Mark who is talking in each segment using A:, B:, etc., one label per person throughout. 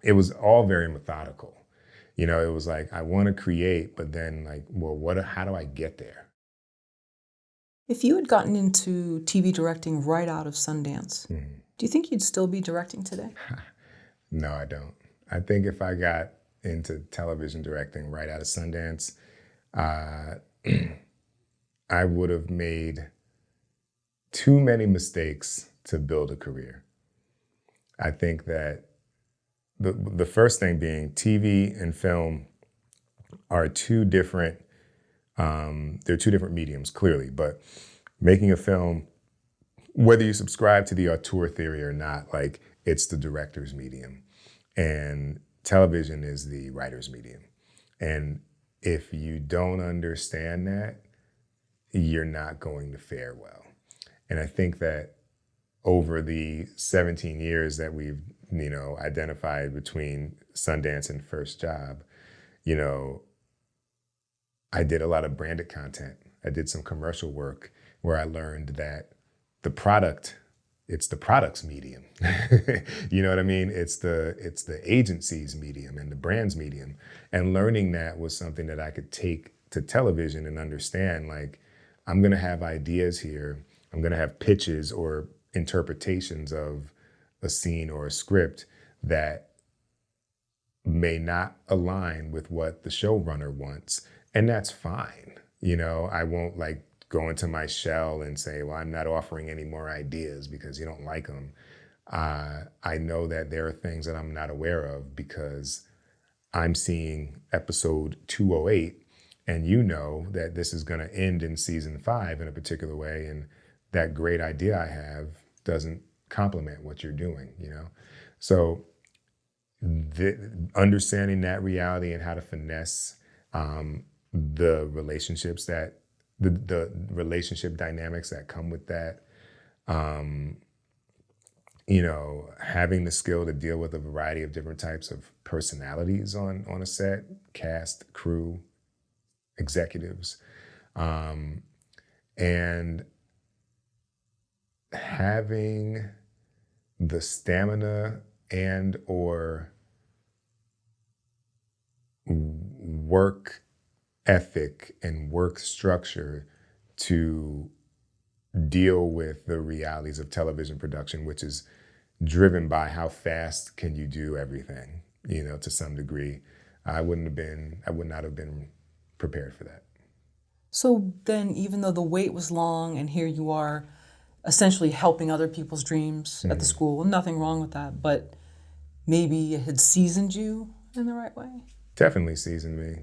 A: it was all very methodical. You know, it was like, I want to create, but then like, well, how do I get there?
B: If you had gotten into TV directing right out of Sundance, do you think you'd still be directing today?
A: No, I don't. I think if I got into television directing right out of Sundance, I would have made too many mistakes to build a career. I think that the first thing being TV and film are two different, they're two different mediums, clearly, but making a film, whether you subscribe to the auteur theory or not, like it's the director's medium and television is the writer's medium. And if you don't understand that, you're not going to fare well. And I think that over the 17 years that we've, identified between Sundance and First Job, I did a lot of branded content. I did some commercial work where I learned that it's the product's medium. You know what I mean? It's the agency's medium and the brand's medium. And learning that was something that I could take to television and understand, like, I'm gonna have ideas here. I'm gonna have pitches or interpretations of a scene or a script that may not align with what the showrunner wants. And that's fine. I won't like go into my shell and say, well, I'm not offering any more ideas because you don't like them. I know that there are things that I'm not aware of because I'm seeing episode 208 and you know that this is going to end in season 5 in a particular way. And that great idea I have doesn't complement what you're doing, So understanding that reality and how to finesse the relationships that the relationship dynamics that come with that, having the skill to deal with a variety of different types of personalities on a set, cast, crew, executives, and having the stamina and or work ethic and work structure to deal with the realities of television production, which is driven by how fast can you do everything, to some degree. I would not have been prepared for that.
B: So then, even though the wait was long and here you are essentially helping other people's dreams at the school, nothing wrong with that, but maybe it had seasoned you in the right way?
A: Definitely seasoned me.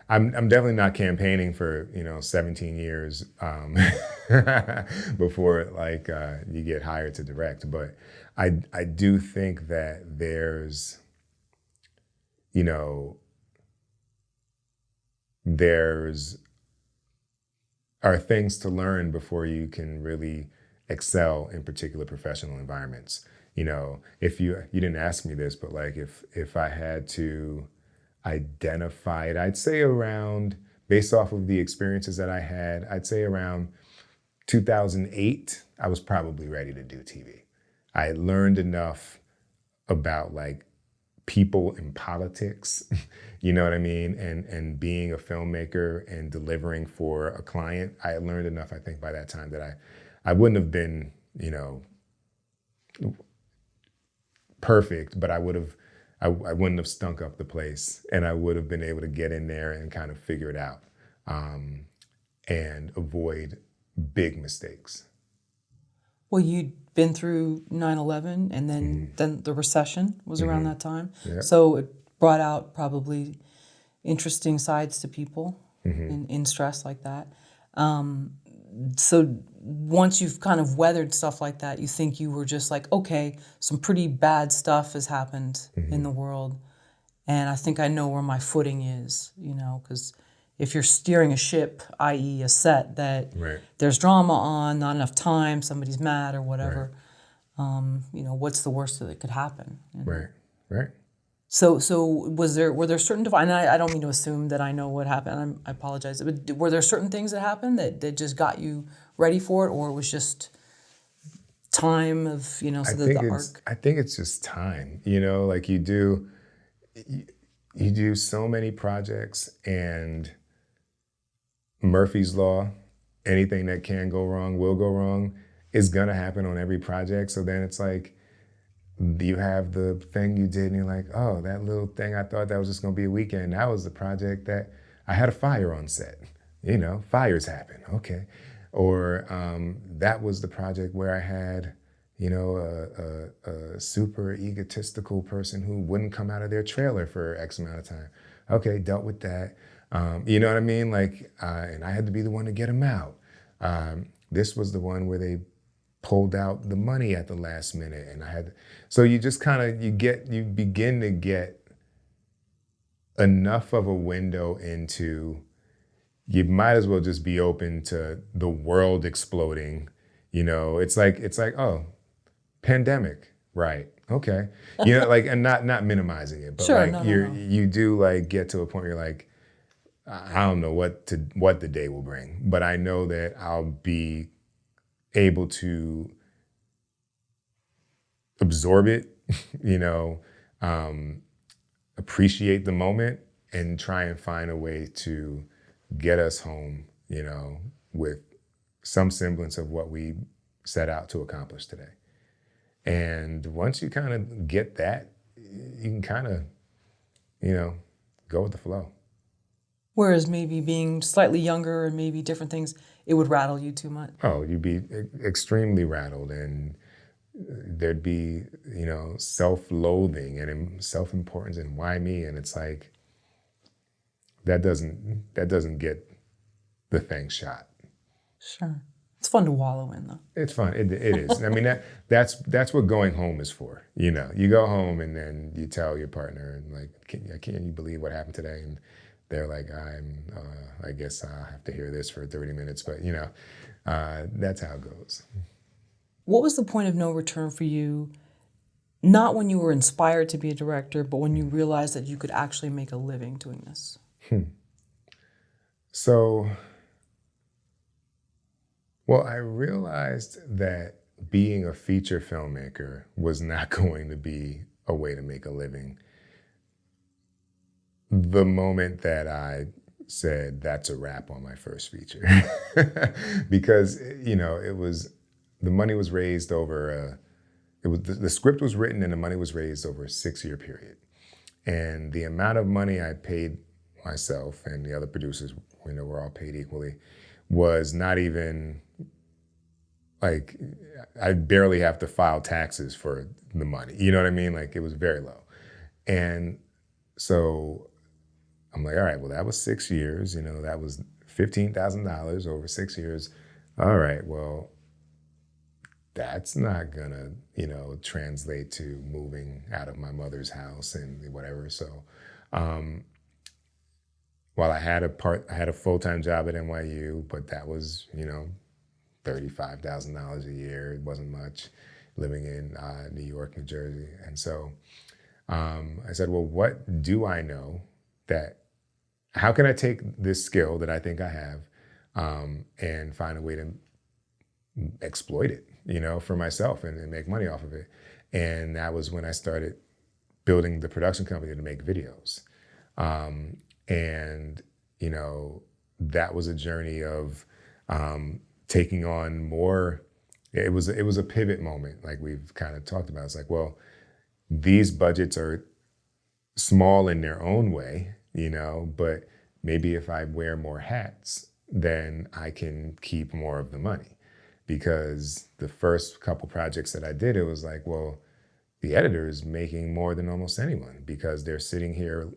A: I'm definitely not campaigning for 17 years before like you get hired to direct. But I do think that there's are things to learn before you can really excel in particular professional environments. If you didn't ask me this, but like if I had to identify it, I'd say around, based off of the experiences that I had, I'd say around 2008, I was probably ready to do TV. I learned enough about like people in politics, you know what I mean? And being a filmmaker and delivering for a client, I learned enough, I think, by that time that I wouldn't have been, perfect, but I wouldn't have stunk up the place, and I would have been able to get in there and kind of figure it out and avoid big mistakes.
B: Well, you'd been through 9/11 and then the recession was around that time.
A: Yeah.
B: So it brought out probably interesting sides to people in stress like that. So once you've kind of weathered stuff like that, you think you were just like, okay, some pretty bad stuff has happened in the world. And I think I know where my footing is, because if you're steering a ship, i.e. a set that there's drama on, not enough time, somebody's mad or whatever, what's the worst that could happen?
A: Right.
B: So were there certain, and I don't mean to assume that I know what happened, I apologize, but were there certain things that happened that just got you ready for it, or it was just time of, you know,
A: I
B: so that
A: think
B: the
A: it's
B: arc?
A: I think it's just time. You know, like you do so many projects, and Murphy's Law, anything that can go wrong will go wrong, is gonna happen on every project. So then it's like you have the thing you did and you're like, oh, that little thing I thought that was just gonna be a weekend. That was the project that I had a fire on set. You know, fires happen, okay. Or that was the project where I had, you know, a super egotistical person who wouldn't come out of their trailer for X amount of time. Okay, dealt with that. You know what I mean? Like, and I had to be the one to get him out. This was the one where they pulled out the money at the last minute, and I had. So you just kind of you begin to get enough of a window into. You might as well just be open to the world exploding. You know, it's like oh, pandemic, right? Okay, you know, like, and not minimizing it, but
B: Sure,
A: like
B: no, no, no.
A: you do like get to a point where you're like, I don't know what the day will bring, but I know that I'll be able to absorb it, you know, appreciate the moment, and try and find a way to get us home, you know, with some semblance of what we set out to accomplish today. And once you kind of get that, you can kind of, you know, go with the flow.
B: Whereas maybe being slightly younger and maybe different things, it would rattle you too much.
A: Oh, you'd be extremely rattled, and there'd be, you know, self-loathing and self-importance, and why me? And it's like, that doesn't get the thing shot.
B: Sure. It's fun to wallow in, though.
A: It's fun. It is. I mean, that's what going home is for. You know, you go home and then you tell your partner, and like, can you believe what happened today? And they're like, I guess I'll have to hear this for 30 minutes. But you know, that's how it goes.
B: What was the point of no return for you? Not when you were inspired to be a director, but when you realized that you could actually make a living doing this.
A: So, well, I realized that being a feature filmmaker was not going to be a way to make a living. The moment that I said that's a wrap on my first feature, because, you know, the money was raised over the script was written and the money was raised over a 6-year period, and the amount of money I paid myself and the other producers, you know, were all paid equally, was not even, like, I barely have to file taxes for the money. You know what I mean? Like, it was very low. And so I'm like, all right, well, that was 6 years, you know, that was $15,000 over 6 years. All right, well, that's not gonna, you know, translate to moving out of my mother's house and whatever. So, while I had a full-time job at NYU, but that was, you know, $35,000 a year. It wasn't much, living in New York, New Jersey. And so I said, well, what do I know how can I take this skill that I think I have and find a way to exploit it, you know, for myself and make money off of it. And that was when I started building the production company to make videos. And, you know, that was a journey of taking on more. It was a pivot moment, like we've kind of talked about. It's like, well, these budgets are small in their own way, you know, but maybe if I wear more hats, then I can keep more of the money. Because the first couple projects that I did, it was like, well, the editor is making more than almost anyone because they're sitting here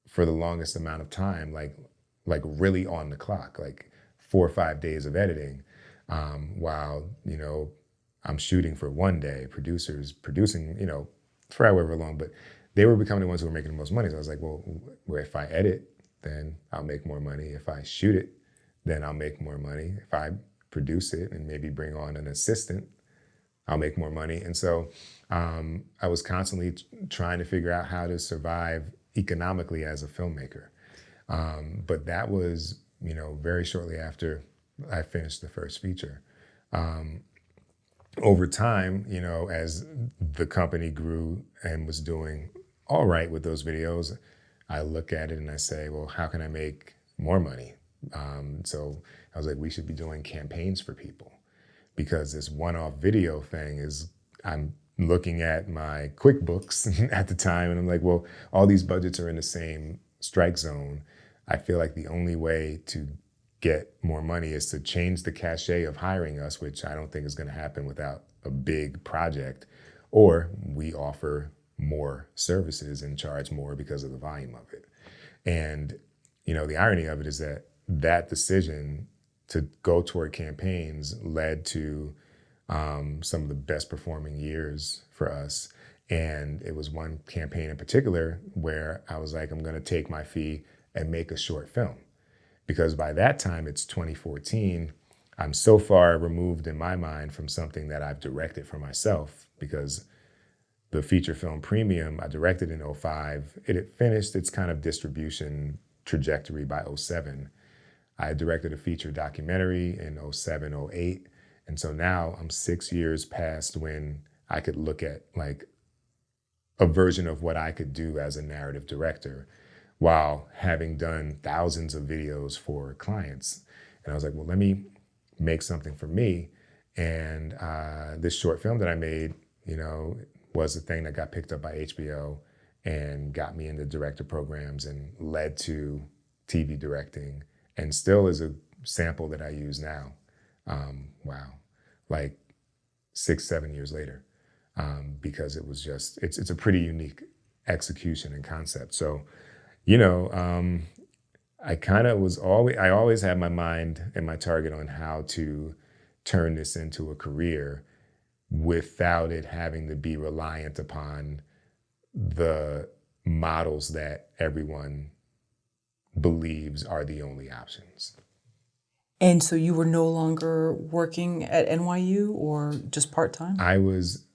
A: for the longest amount of time, like really on the clock, like 4 or 5 days of editing, while, you know, I'm shooting for 1 day, producers producing, you know, for however long, but they were becoming the ones who were making the most money. So I was like, well, if I edit, then I'll make more money. If I shoot it, then I'll make more money. If I produce it and maybe bring on an assistant, I'll make more money. And so I was constantly trying to figure out how to survive economically as a filmmaker. But that was, you know, very shortly after I finished the first feature. over time, you know, as the company grew and was doing all right with those videos, I look at it and I say, well, how can I make more money? So I was like, we should be doing campaigns for people, because this one-off video thing is, I'm looking at my QuickBooks at the time and I'm like, well, all these budgets are in the same strike zone. I feel like the only way to get more money is to change the cachet of hiring us, which I don't think is going to happen without a big project, or we offer more services and charge more because of the volume of it. And, you know, the irony of it is that that decision to go toward campaigns led to some of the best performing years for us. And it was one campaign in particular where I was like, I'm going to take my fee and make a short film. Because by that time, it's 2014, I'm so far removed in my mind from something that I've directed for myself, because the feature film Premium, I directed in 2005. It had finished its kind of distribution trajectory by 2007. I directed a feature documentary in 2007, 2008. And so now I'm 6 years past when I could look at like a version of what I could do as a narrative director, while having done thousands of videos for clients. And I was like, well, let me make something for me. And this short film that I made, you know, was a thing that got picked up by HBO and got me into director programs and led to TV directing, and still is a sample that I use now. Wow, like 6, 7 years later, because it was just, it's a pretty unique execution and concept. So, you know, I always had my mind and my target on how to turn this into a career without it having to be reliant upon the models that everyone believes are the only options.
B: And so you were no longer working at NYU, or just part-time?
A: I was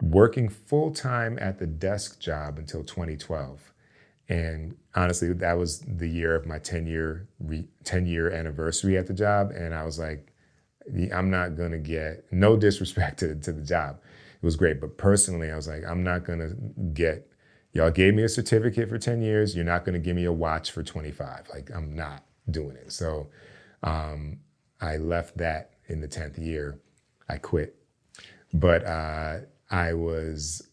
A: working full-time at the desk job until 2012. And honestly, that was the year of my 10-year anniversary at the job. And I was like, I'm not going to get, no disrespect to the job. It was great. But personally, I was like, I'm not going to get, y'all gave me a certificate for 10 years. You're not going to give me a watch for 25. Like, I'm not doing it. So I left that in the 10th year. I quit. But I was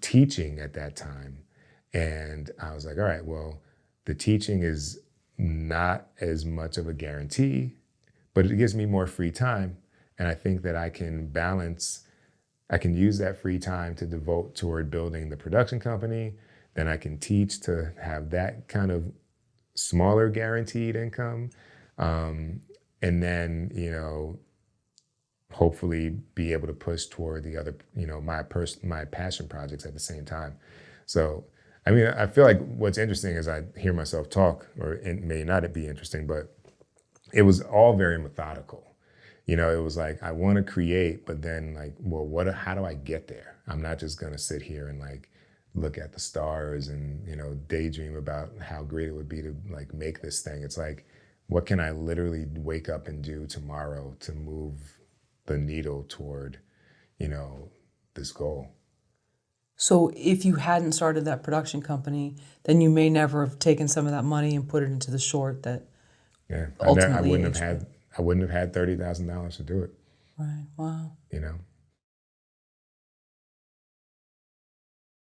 A: teaching at that time, and I was like, all right, well, the teaching is not as much of a guarantee, but it gives me more free time. And I think that I can use that free time to devote toward building the production company. Then I can teach to have that kind of smaller guaranteed income. And then, you know, hopefully be able to push toward the other, you know, my passion projects at the same time. So, I mean, I feel like what's interesting is I hear myself talk, or it may not be interesting, but it was all very methodical. You know, it was like, I want to create, but then like, well, how do I get there? I'm not just going to sit here and like look at the stars and, you know, daydream about how great it would be to like make this thing. It's like, what can I literally wake up and do tomorrow to move the needle toward, you know, this goal?
B: So if you hadn't started that production company, then you may never have taken some of that money and put it into the short that
A: Yeah,
B: ultimately
A: I wouldn't have had $30,000 to do it.
B: Right. Wow.
A: You know.